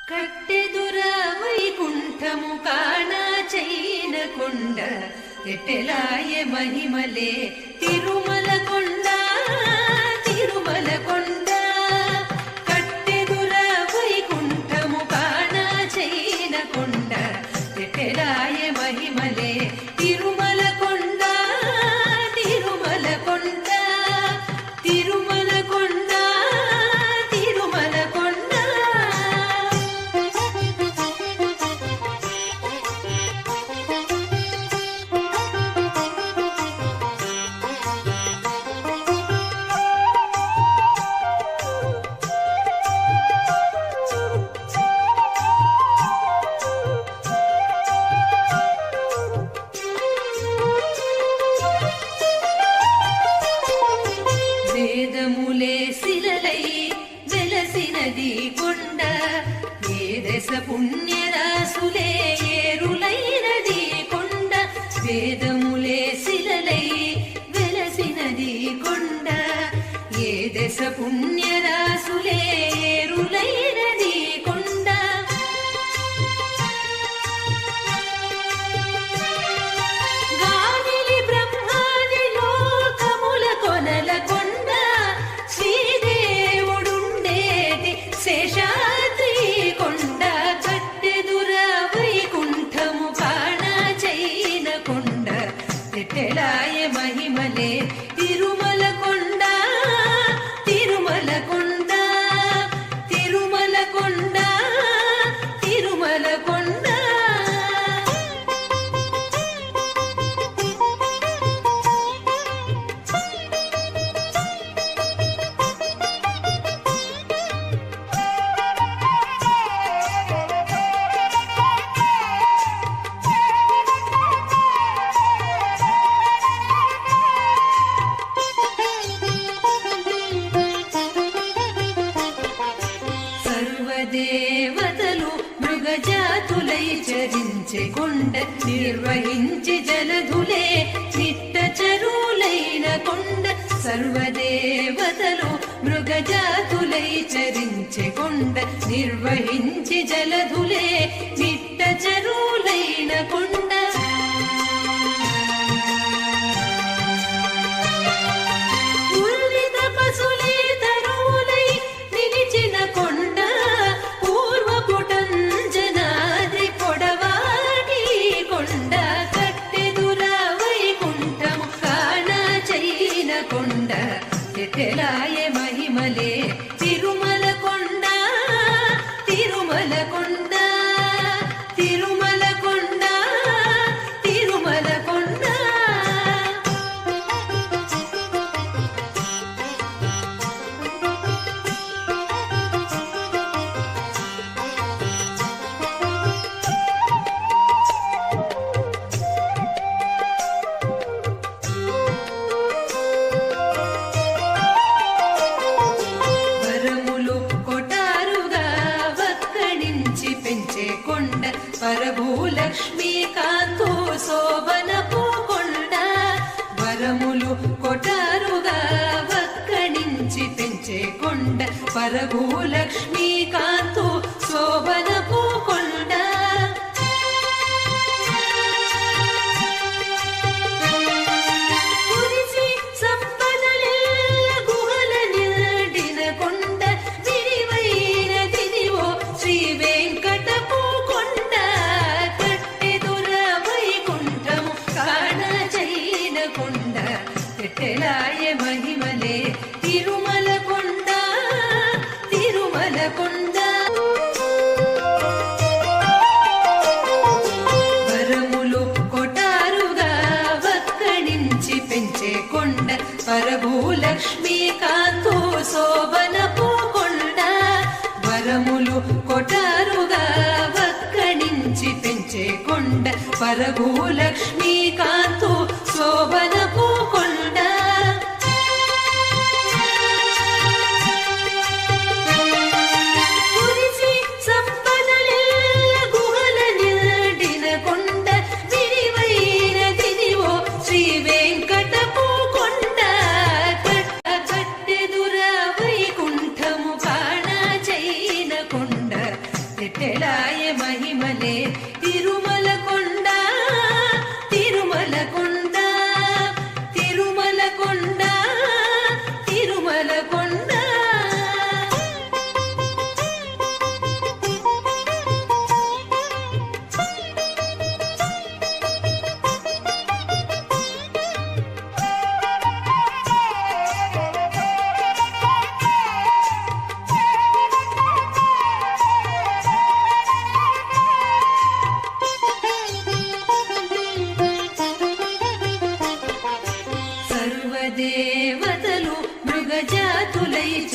కట్టెదుర వైకుంఠము కానా చైన కొండ ఎట్టెలాయ మహిమలే తిరుమల కొండ తిరుమల కొండ. కట్టెదుర వైకుంఠము కానా చైన కొండ ఎట్టెలాయ మహిమలే తిరుమల కొండ తిరుమల కొండ తిరుమల కొండ తిరుమల కొండ. వేదములే శిలలై వెలసినది కొండ ఏ దశ పుణ్యరాసులే ఏరులైనది కొండ. వేదములే శిలలై వెలసినది కొండ ఏ దశ పుణ్యరాసులే ఏరులైనది కొండ. గాలిలి బ్రహ్మాది లోకముల కొనల కొండ శ్రీదేవుడుండేటి శేషాద్రి కొండ. కట్టెదుర వైకుంఠము కానా చైన కొండ ఎట్టెలాయ మహిమలే తిరుమల కొండ తిరుమల కొండ తిరుమల కొండ తిరుమల కొండ. సర్వదేవతలు మృగజాతులై చరించే కొండ నిర్వహించి జలధులే నిట్ట చరులైన కొండ. సర్వదేవతలు మృగజాతులై చరించే కొండ నిర్వహించి జలధులే నిట్ట చరులైన కొండ. ఉల్లిత పశులే తరువులై నిలిచిన కొండ పూర్వపుటంజనాద్రి పొడవాటి కొండ. కట్టెదుర వైకుంఠము కానా చైన కొండ ఎట్టెలాయ మహిమలే తిరుమల కొండ తిరుమల కొండ తిరుమల కొండ తిరుమల కొండ. వరములు కొటారుగా వక్కడించి పెంచే కొండ పరభూలక్ష్మీ కాంతు శోభనపు కొండ. వరములు కొటారుగా వక్కడించి పెంచే కొండ పరభూలక్ష్మీ కాంతు శోభనపు కొండ. కురిసి సంపదలెల్ల గుహల నిండిన కొండ విరివైన దిదివో శ్రీ వెంకటపు కొండ. కట్టెదుర వైకుంఠము కానా చైన కొండ ఎట్టెలాయ మహిమలే తిరుమల కొండ తిరుమల కొండ. వరములు కొటారుగా వక్కడించి పెంచే కొండ పరభూలక్ష్మీ కాంతు శోభనపు కొండ. వరములు కొటారుగా వక్కడించి పెంచే కొండ పరభూలక్ష్మీ కాంతు శోభనపు కొండ. కురిసి సంపదలెల్ల గుహల నిండిన కొండ విరివైన దిదివో శ్రీ వెంకటపు కొండ. కట్టెదుర వైకుంఠము కానా చైన కొండ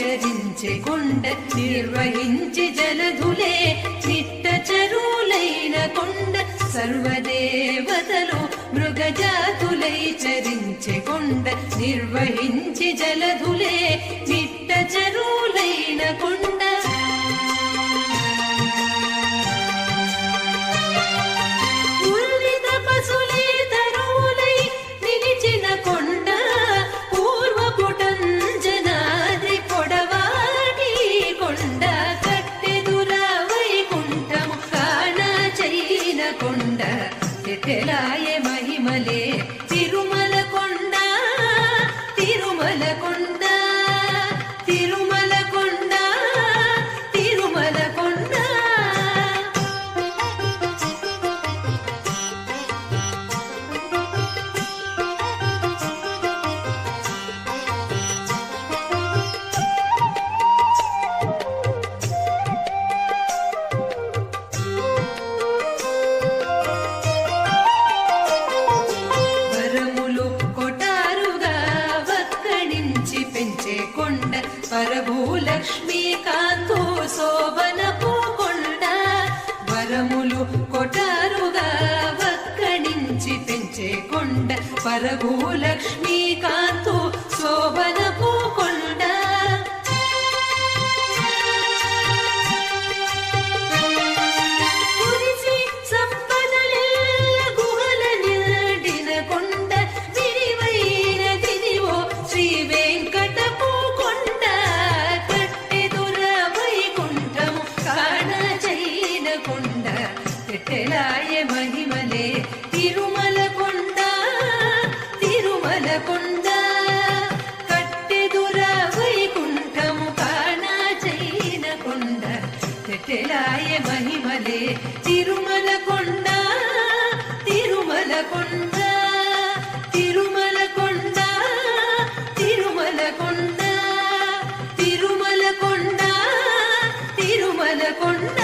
చరించే కొండ నిర్వహించి జలధులే నిట్ట చరులైన కొండ సర్వదేవతలు మృగజాతులై చరించే కొండ నిర్వహించి జలధులే నిట్ట చరులైన కొండ ఉల్లిత పశులే తరువులై నిలిచిన కొండ పూర్వపుటంజనాద్రి పొడవాటి కొండ కట్టెదుర వైకుంఠము కాన చైన కొండ తెలాయ మహిమలే తిరుమల కొండ తిరుమల కొండ తిరుమల కొండ తిరుమల కొండ వరములు కొటారుగా వక్కడించి పెంచే కొండ పరభూలక్ష్మీకాంతో శోభనపు కొండ వరములు కొటారుగా వక్కడించి పెంచే కొండ పరభూలక్ష్మీకాంతో శోభనపు కొండ కురిసి సంపదలెల్ల గుహల నిండిన కొండ విరివైన దిదివో శ్రీ వెంకటపు కొండ కట్టెదుర వైకుంఠము కాణ చైన కొండ తెలాయ మహిమలే తిరుమల కొండ తిరుమల కొండ కట్టెదుర వైకుంఠము కాణ చైన కొండ తెలాయ మహిమలే తిరుమల కొండ తిరుమల కొండ తిరుమల కొండ తిరుమల కొండ తిరుమల కొండ తిరుమల కొండ